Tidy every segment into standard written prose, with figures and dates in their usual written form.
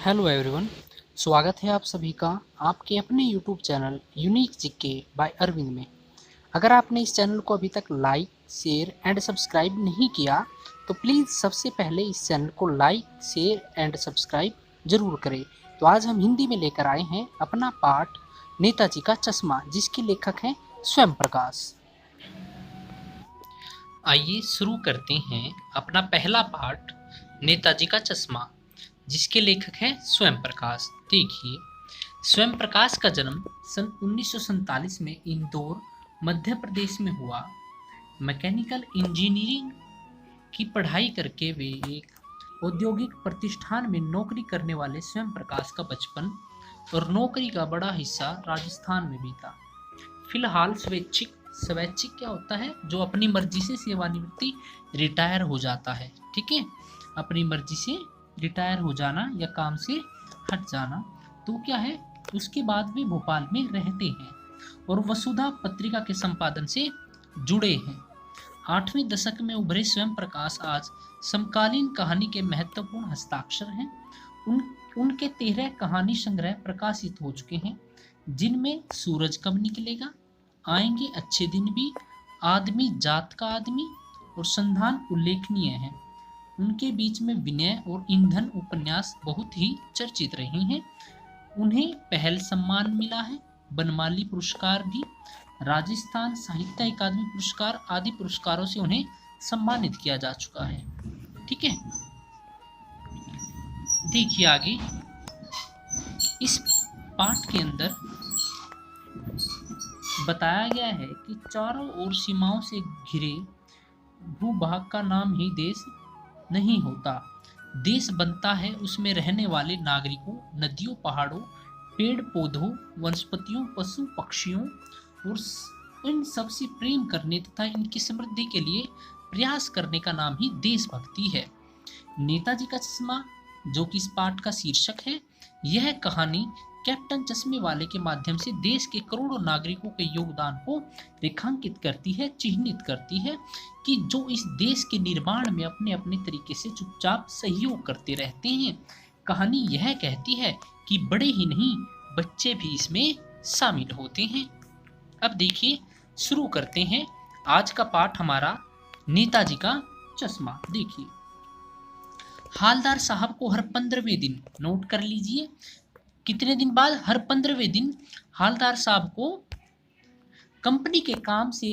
Hello everyone. स्वागत है आप सभी का आपके अपने YouTube channel unique GK by Arvind में। अगर आपने इस चैनल को अभी तक लाइक शेयर एंड सब्सक्राइब नहीं किया तो प्लीज़ सबसे पहले इस चैनल को लाइक शेयर एंड सब्सक्राइब जरूर करें। तो आज हम हिंदी में लेकर आए हैं अपना पाठ नेताजी का चश्मा, जिसके लेखक हैं स्वयं प्रकाश। आइए शुरू करते हैं अपना पहला पाठ नेताजी का चश्मा, जिसके लेखक हैं स्वयं प्रकाश। देखिए, स्वयं प्रकाश का जन्म सन 1947 में इंदौर मध्य प्रदेश में हुआ। मैकेनिकल इंजीनियरिंग की पढ़ाई करके वे एक औद्योगिक प्रतिष्ठान में नौकरी करने वाले स्वयं प्रकाश का बचपन और नौकरी का बड़ा हिस्सा राजस्थान में बीता। फिलहाल स्वैच्छिक स्वैच्छिक क्या होता है? जो अपनी मर्जी से सेवानिवृत्ति रिटायर हो जाता है। ठीक है, अपनी मर्जी से रिटायर हो जाना या काम से हट जाना। तो क्या है, उसके बाद वे भोपाल में रहते हैं और वसुधा पत्रिका के संपादन से जुड़े हैं। 8वें दशक में उभरे स्वयं प्रकाश आज समकालीन कहानी के महत्वपूर्ण हस्ताक्षर हैं। उनके 13 कहानी संग्रह प्रकाशित हो चुके हैं, जिनमें सूरज कब निकलेगा, आएंगे अच्छे दिन भी, आदमी जात का आदमी और संधान उल्लेखनीय हैं। उनके बीच में विनय और ईंधन उपन्यास बहुत ही चर्चित रहे हैं। उन्हें पहल सम्मान मिला है, बनमाली पुरस्कार भी, राजस्थान साहित्य अकादमी पुरस्कार आदि पुरस्कारों से उन्हें सम्मानित किया जा चुका है। ठीक है, देखिए आगे इस पाठ के अंदर बताया गया है कि चारों ओर सीमाओं से घिरे भूभाग का नाम ही देश नहीं होता। देश बनता है उसमें रहने वाले नागरिकों, नदियों, पहाड़ों, पेड़ पौधों, वनस्पतियों, पशु पक्षियों और इन सब से प्रेम करने तथा इनकी समृद्धि के लिए प्रयास करने का नाम ही देशभक्ति है। नेताजी का चश्मा, जो कि इस पाठ का शीर्षक है, यह कहानी कैप्टन चश्मे वाले के माध्यम से देश के करोड़ों नागरिकों के योगदान को रेखांकित करती है, चिन्हित करती है कि जो इस देश के निर्माण में अपने अपने तरीके से चुपचाप सहयोग करते रहते हैं। कहानी यह कहती है कि बड़े ही नहीं, बच्चे भी इसमें शामिल होते हैं। अब देखिए, शुरू करते हैं आज का पाठ हमारा नेताजी का चश्मा। देखिए, हालदार साहब को हर 15वें दिन, नोट कर लीजिए, कितने दिन बाद? हर 15वें दिन हालदार साहब को कंपनी के काम से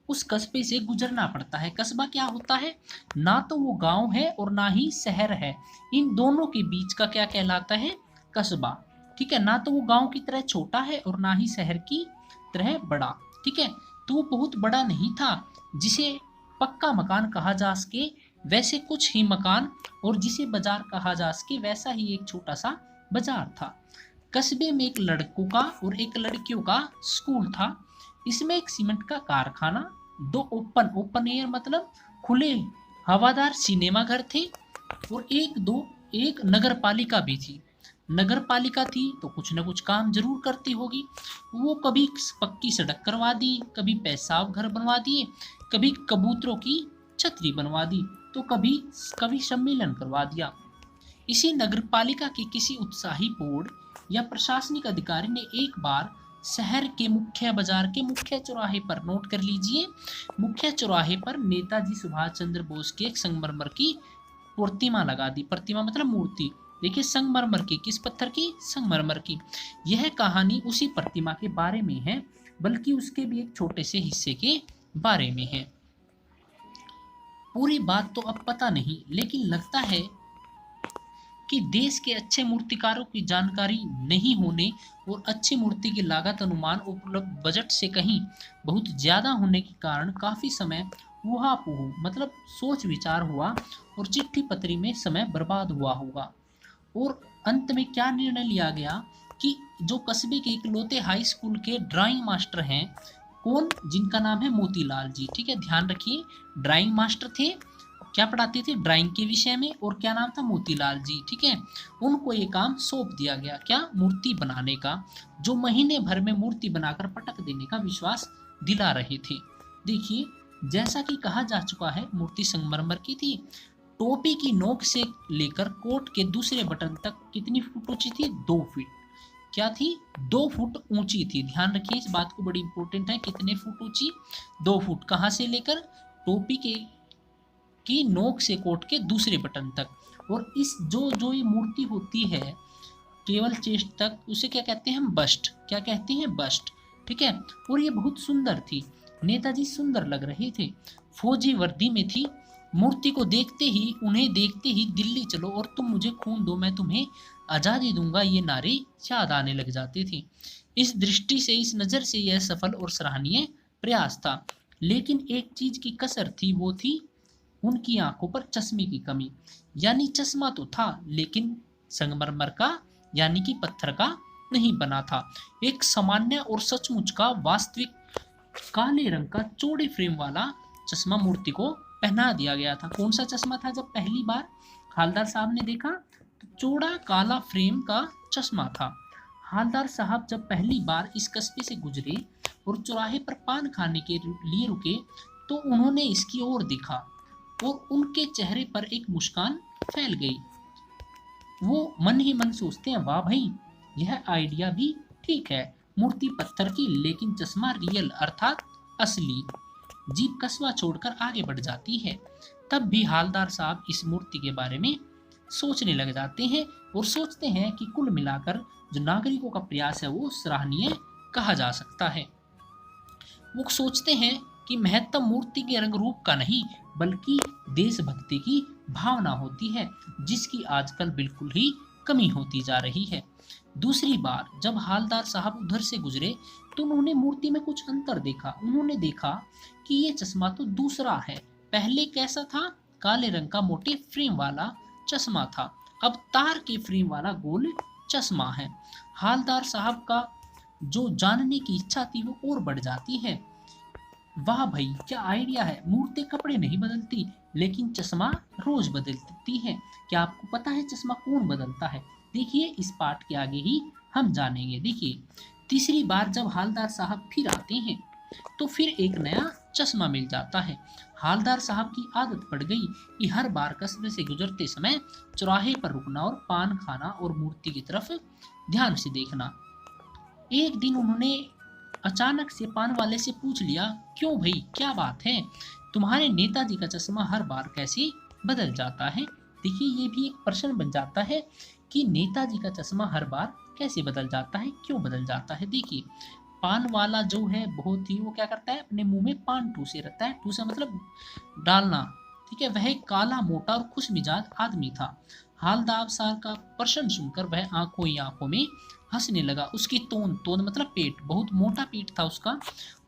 उस कस्बे से गुजरना पड़ता है। कस्बा क्या होता है? ना तो वो गांव है और ना ही शहर है, इन दोनों के बीच का क्या कहलाता है? कस्बा। ठीक है, ना तो वो गांव की तरह छोटा है और ना ही शहर की तरह बड़ा। ठीक है, तो वो बहुत बड़ा नहीं था जिसे पक्का मकान कहा जा सके, वैसे कुछ ही मकान, और जिसे बाजार कहा जा सके वैसा ही एक छोटा सा बाजार था। कस्बे में एक लड़कों का और एक लड़कियों का स्कूल था। इसमें एक सीमेंट का कारखाना, दो ओपन एयर मतलब खुले हवादार सिनेमा घर थे और एक नगर पालिका भी थी। नगर पालिका थी तो कुछ न कुछ काम जरूर करती होगी। वो कभी पक्की सड़क करवा दी, कभी पेशाब घर बनवा दिए, कभी कबूतरों की छतरी बनवा दी, तो कभी सम्मेलन करवा दिया। इसी नगरपालिका के किसी उत्साही बोर्ड या प्रशासनिक अधिकारी ने एक बार शहर के मुख्य बाजार के मुख्य चौराहे पर, नोट कर लीजिए, मुख्य चौराहे पर नेताजी सुभाष चंद्र बोस की एक संगमरमर की प्रतिमा लगा दी। प्रतिमा मतलब मूर्ति। देखिए, संगमरमर की, किस पत्थर की? संगमरमर की। यह कहानी उसी प्रतिमा के बारे में है, बल्कि उसके भी एक छोटे से हिस्से के बारे में है। पूरी बात तो अब पता नहीं, लेकिन लगता है कि देश के अच्छे मूर्तिकारों की जानकारी नहीं होने और अच्छी मूर्ति की लागत अनुमान उपलब्ध बजट से कहीं बहुत ज्यादा होने के कारण काफी समय ऊहापोह मतलब सोच विचार हुआ और चिट्ठी पत्री में समय बर्बाद हुआ होगा। और अंत में क्या निर्णय लिया गया कि जो कस्बे के इकलौते हाई स्कूल के ड्राइंग मास्टर हैं, कौन? जिनका नाम है मोतीलाल जी। ठीक है, ध्यान रखिए, ड्राइंग मास्टर थे, क्या पढ़ाते थे? ड्राइंग के विषय में, और क्या नाम था? मोतीलाल जी। ठीक है, उनको ये काम सौंप दिया गया, क्या? मूर्ति बनाने का, जो महीने भर में मूर्ति बनाकर पटक देने का विश्वास दिला रहे थे। देखिए, जैसा कि कहा जा चुका है, मूर्ति संगमरमर की थी। टोपी की नोक से लेकर कोट के दूसरे बटन तक कितनी फुट ऊंची थी? 2 फीट। क्या थी? 2 फुट ऊंची थी। ध्यान रखिए इस बात को, बड़ी इंपॉर्टेंट है। कितने फुट ऊंची? 2 फुट। कहाँ से लेकर? टोपी के की नोक से कोट के दूसरे बटन तक। और इस जो जो ये मूर्ति होती है केवल चेस्ट तक, उसे क्या कहते हैं हम? बस्ट। क्या कहते हैं? बस्ट। ठीक है। और ये बहुत सुंदर थी। नेताजी सुंदर लग रहे थे। फौजी वर्दी में थी। मूर्ति को देखते ही, उन्हें देखते ही दिल्ली चलो और तुम मुझे खून दो मैं तुम्हें आजादी दूंगा, ये नारे याद आने लग जाते थे। इस दृष्टि से, इस नजर से यह सफल और सराहनीय प्रयास था। लेकिन एक चीज की कसर थी, वो थी उनकी आंखों पर चश्मे की कमी। यानी चश्मा तो था लेकिन संगमरमर का यानी कि पत्थर का नहीं बना था। एक सामान्य और सचमुच का वास्तविक काले रंग का चौड़े फ्रेम वाला चश्मा मूर्ति को पहना दिया गया था। कौन सा चश्मा था? जब पहली बार हालदार साहब ने देखा तो चौड़ा काला फ्रेम का चश्मा था। हालदार साहब जब पहली बार इस कस्बे से गुजरे और चौराहे पर पान खाने के लिए रुके तो उन्होंने इसकी ओर देखा और उनके चेहरे पर एक मुस्कान फैल गई। वो मन ही मन सोचते हैं, वाह भाई, यह आइडिया भी ठीक है। मूर्ति पत्थर की लेकिन चश्मा रियल अर्थात असली। जीप कस्बा छोड़कर आगे बढ़ जाती है। तब भी हालदार साहब इस मूर्ति के बारे में सोचने लग जाते हैं और सोचते हैं कि कुल मिलाकर जो नागरिकों का प्रयास है वो सराहनीय कहा जा सकता है। वो सोचते हैं कि महत्व मूर्ति के रंग रूप का नहीं बल्कि देशभक्ति की भावना होती है, जिसकी आजकल बिल्कुल ही कमी होती जा रही है। दूसरी बार जब हालदार साहब उधर से गुजरे तो उन्होंने मूर्ति में कुछ अंतर देखा। उन्होंने देखा कि ये चश्मा तो दूसरा है। पहले कैसा था? काले रंग का मोटे फ्रेम वाला चश्मा था, अब तार के फ्रेम वाला गोल चश्मा है। हालदार साहब का जो जानने की इच्छा थी वो और बढ़ जाती है। वाह भाई, क्या आइडिया है। मूर्ति कपड़े नहीं बदलती लेकिन चश्मा रोज बदलती है। क्या आपको पता है चश्मा कौन बदलता है? देखिए इस पार्ट के आगे ही हम जानेंगे। देखिए तीसरी बार जब हालदार साहब फिर आते हैं तो फिर एक नया चश्मा मिल जाता है। हालदार साहब की आदत पड़ गई कि हर बार कस्बे से गुजरते समय चौराहे पर रुकना और पान खाना और मूर्ति की तरफ ध्यान से देखना। एक दिन उन्होंने अचानक से पान वाले से पूछ लिया, क्यों भाई, क्या बात है? तुम्हारे नेताजी का चश्मा हर बार कैसे बदल जाता है? देखिए ये भी एक प्रश्न बन जाता है कि नेताजी का चश्मा हर बार कैसे बदल जाता है, क्यों बदल जाता है। देखिए पान वाला जो है बहुत ही, वो क्या करता है, अपने मुंह में पान ठूसे रहता है। ठूसा मतलब डालना, ठीक है। वह एक काला मोटा और खुश मिजाज आदमी था। हालदार साहब का प्रश्न सुनकर वह आंखों ही आंखों में हंसने लगा। उसकी तोंद, तोंद मतलब पेट, बहुत मोटा पेट था उसका।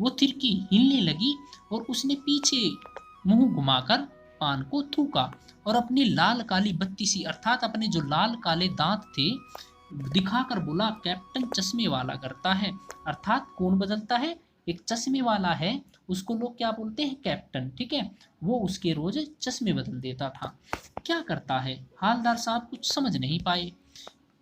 वो तिरकी हिलने लगी और उसने पीछे मुंह घुमाकर पान को थूका और अपनी लाल काली बत्ती सी अर्थात अपने जो लाल काले दांत थे दिखाकर बोला, कैप्टन चश्मे वाला करता है। अर्थात कौन बदलता है? एक चश्मे वाला है, उसको लोग क्या बोलते हैं? कैप्टन, ठीक है। वो उसके रोज चश्मे बदल देता था। क्या करता है? हालदार साहब कुछ समझ नहीं पाए।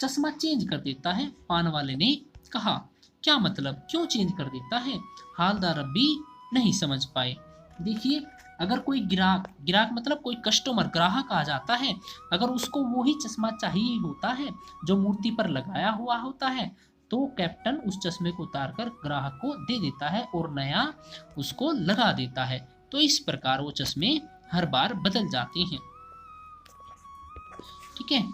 चश्मा चेंज कर देता है, पान वाले ने कहा। क्या मतलब, क्यों चेंज कर देता है? हालदार अब भी नहीं समझ पाए। देखिए अगर कोई गिराक मतलब कोई कस्टमर, ग्राहक आ जाता है, अगर उसको वो ही चश्मा चाहिए होता है जो मूर्ति पर लगाया हुआ होता है तो कैप्टन उस चश्मे को उतारकर ग्राहक को दे देता है और नया उसको लगा देता है। तो इस प्रकार वो चश्मे हर बार बदल जाते हैं, ठीक है।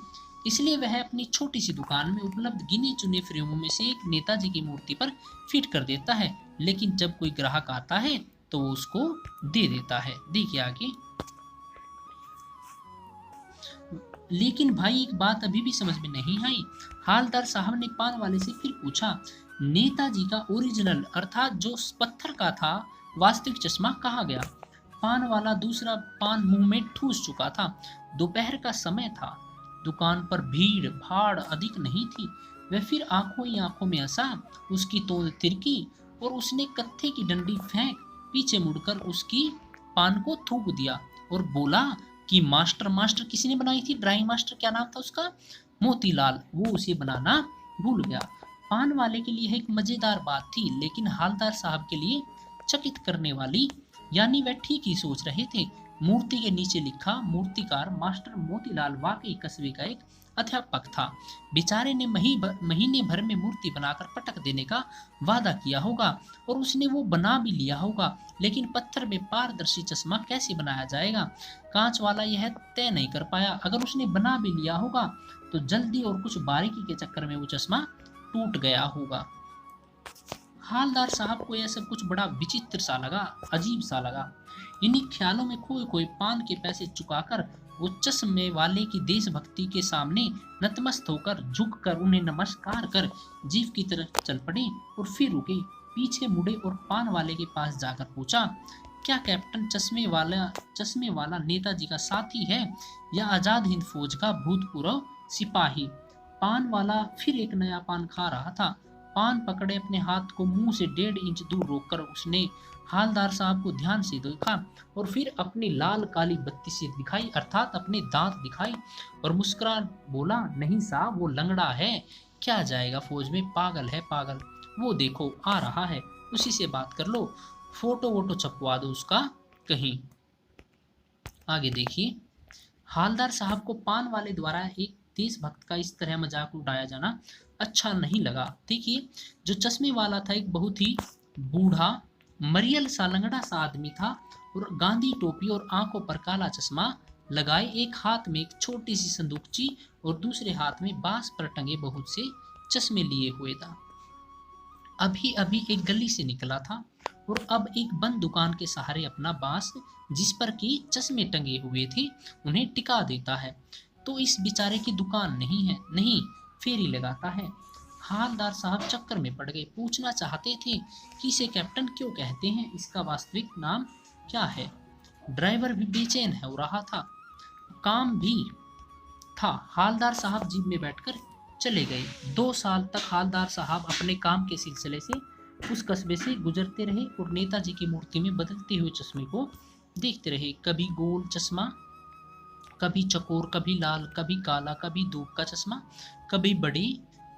इसलिए वह अपनी छोटी सी दुकान में उपलब्ध गिने चुने फ्रेमों में से एक नेताजी की मूर्ति पर फिट कर देता है, लेकिन जब कोई ग्राहक आता है तो वो उसको दे देता है। देखिए आगे। लेकिन भाई एक बात अभी भी समझ में नहीं आई। हालदार साहब ने पान वाले से फिर पूछा, नेताजी का ओरिजिनल अर्थात जो पत्थर का था वास्तविक चश्मा कहाँ गया? पान वाला दूसरा पान मुंह में ठूस चुका था। दोपहर का समय था, दुकान पर भीड़ भाड़ अधिक नहीं थी। वह फिर आंखों ही आंखों में हंसा। उसकी तोंद तिरकी और उसने कत्थे की डंडी फेंक पीछे मुड़कर उसकी पान को थूक दिया और बोला कि मास्टर किसी ने बनाई थी? ड्राइंग मास्टर, क्या नाम था उसका? मोतीलाल। वो उसे बनाना भूल गया। पान वाले के लिए एक मजेदार बात थी लेकिन हालदार साहब के लिए चकित करने वाली। यानी वह ठीक ही सोच रहे थे। मूर्ति के नीचे लिखा, मूर्तिकार मास्टर मोतीलाल वाकई कस्बे का एक अध्यापक था। बेचारे ने महीने भर में मूर्ति बनाकर पटक देने का वादा किया होगा और उसने वो बना भी लिया होगा, लेकिन पत्थर में पारदर्शी चश्मा कैसे बनाया जाएगा, कांच वाला यह तय नहीं कर पाया। अगर उसने बना भी लिया होगा तो जल्दी और कुछ बारीकी के चक्कर में वो चश्मा टूट गया होगा। हालदार साहब को यह सब कुछ बड़ा विचित्र सा लगा, अजीब सा लगा। इन्हीं ख्यालों में खोए खोए पान के पैसे चुकाकर वो चश्मे वाले की देशभक्ति के सामने नतमस्त होकर झुककर उन्हें नमस्कार कर जीव की तरफ चल पड़े और फिर रुके, पीछे मुड़े और पान वाले के पास जाकर पूछा, क्या कैप्टन चश्मे वाला नेताजी का साथी है या आजाद हिंद फौज का भूतपूर्व सिपाही? पान वाला फिर एक नया पान खा रहा था। पान पकड़े अपने हाथ को मुंह से 1.5 इंच दूर रोककर उसने हालदार साहब को ध्यान से देखा और फिर अपनी लाल काली बत्ती से दिखाई, अर्थात अपने दांत दिखाई और मुस्कुरा बोला, नहीं साहब, वो लंगड़ा है, क्या जाएगा फौज में, पागल है पागल, वो देखो आ रहा है, उसी से बात कर लो, फोटो वोटो छपवा दो उसका कहीं। आगे देखिए, हालदार साहब को पान वाले द्वारा एक देशभक्त का इस तरह मजाक उड़ाया जाना अच्छा नहीं लगा। देखिए, जो चश्मे वाला था एक बहुत ही बूढ़ा मरियल सा लंगड़ा सा आदमी था और गांधी टोपी और आंखों पर काला चश्मा लगाए, एक हाथ में एक छोटी सी संदूकची और दूसरे हाथ में बांस पर टंगे बहुत से चश्मे लिए हुए था। अभी अभी एक गली से निकला था और अब एक बंद दुकान के सहारे अपना बांस, जिस पर की चश्मे टंगे हुए थे, उन्हें टिका देता है। तो इस बेचारे की दुकान नहीं है, नहीं फेरी लगाता है। हालदार साहब चक्कर में पड़ गए, पूछना चाहते थे कि इसे कैप्टन क्यों कहते हैं, इसका वास्तविक नाम क्या है। ड्राइवर भी बेचैन हो रहा था, काम भी था। हालदार साहब जीप में बैठकर चले गए। 2 साल तक हालदार साहब अपने काम के सिलसिले से उस कस्बे से गुजरते रहे और नेताजी की मूर्ति में बदलते हुए चश्मे को देखते रहे। कभी गोल चश्मा, कभी चकोर, कभी लाल, कभी काला, कभी धूप का चश्मा, कभी बड़े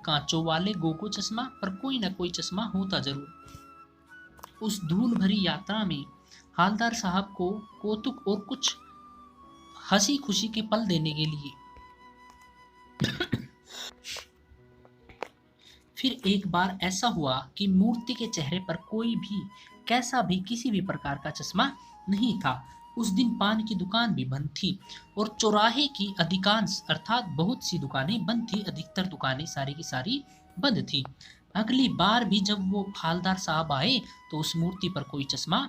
कांचों वाले गोगो चश्मा, पर कोई ना कोई चश्मा होता जरूर। उस धूल भरी यात्रा में हालदार साहब को कौतुक और कुछ हंसी खुशी के पल देने के लिए फिर एक बार ऐसा हुआ कि मूर्ति के चेहरे पर कोई भी कैसा भी किसी भी प्रकार का चश्मा नहीं था। उस दिन पान की दुकान भी बंद थी और चौराहे की अधिकांश अर्थात बहुत सी दुकानें बंद थी, अधिकतर दुकानें सारी की सारी बंद थी। अगली बार भी जब वो हालदार साहब आए तो उस मूर्ति पर कोई चश्मा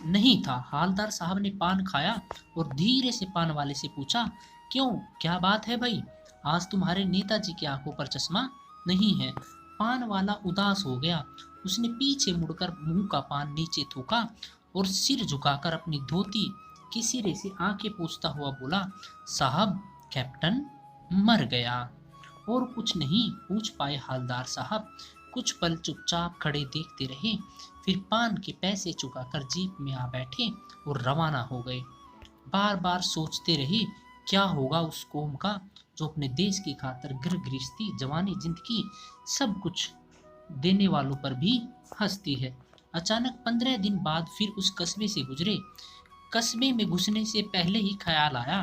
नहीं था। हालदार साहब ने पान खाया और धीरे से पान वाले से पूछा, क्यों, क्या बात है भाई, आज तुम्हारे नेताजी की आंखों पर चश्मा नहीं है। पान वाला उदास हो गया, उसने पीछे मुड़कर मुंह का पान नीचे थूका और सिर झुकाकर अपनी धोती के सिरे से आंखें पोंछता हुआ बोला, साहब कैप्टन मर गया। और कुछ नहीं पूछ पाए हालदार साहब, कुछ पल चुपचाप खड़े देखते रहे, फिर पान के पैसे चुकाकर जीप में आ बैठे और रवाना हो गए। बार बार सोचते रहे क्या होगा उस कौम का जो अपने देश की खातर घर गृहस्थी, जवानी, जिंदगी सब कुछ देने वालों पर भी हंसती है। अचानक 15 दिन बाद फिर उस कस्बे से गुजरे। कस्बे में घुसने से पहले ही ख्याल आया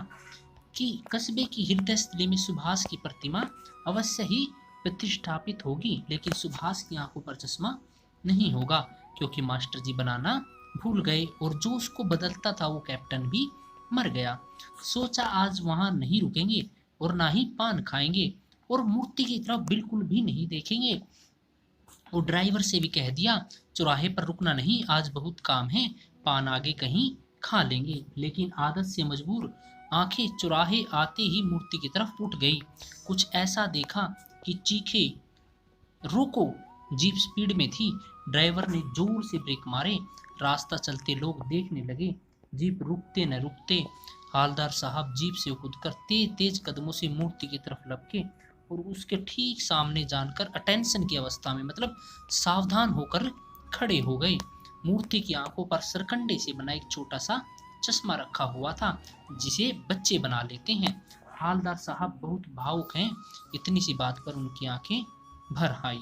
कि कस्बे की हृदयस्थली में सुभाष की प्रतिमा अवश्य ही प्रतिष्ठापित होगी, लेकिन सुभाष की आंखों पर चश्मा नहीं होगा क्योंकि मास्टर जी बनाना भूल गए और जो उसको बदलता था वो कैप्टन भी मर गया। सोचा आज वहां नहीं रुकेंगे और ना ही पान खाएंगे और मूर्ति की तरफ बिल्कुल भी नहीं देखेंगे। और ड्राइवर से भी कह दिया चौराहे पर रुकना नहीं, आज बहुत काम है, पान आगे कहीं खा लेंगे। लेकिन आदत से मजबूर आंखें चौराहे आते ही मूर्ति की तरफ उठ गई। कुछ ऐसा देखा कि चीखे, रोको। जीप स्पीड में थी, ड्राइवर ने जोर से ब्रेक मारे, रास्ता चलते लोग देखने लगे। जीप रुकते न रुकते हालदार साहब जीप से कूदकर तेज तेज कदमों से मूर्ति की तरफ लपके और उसके ठीक सामने जानकर अटेंशन की अवस्था में, मतलब सावधान होकर खड़े हो गए। मूर्ति की आंखों पर सरकंडे से बना एक छोटा सा चश्मा रखा हुआ था जिसे बच्चे बना लेते हैं। हालदार साहब बहुत भावुक हैं, इतनी सी बात पर उनकी आंखें भर आई।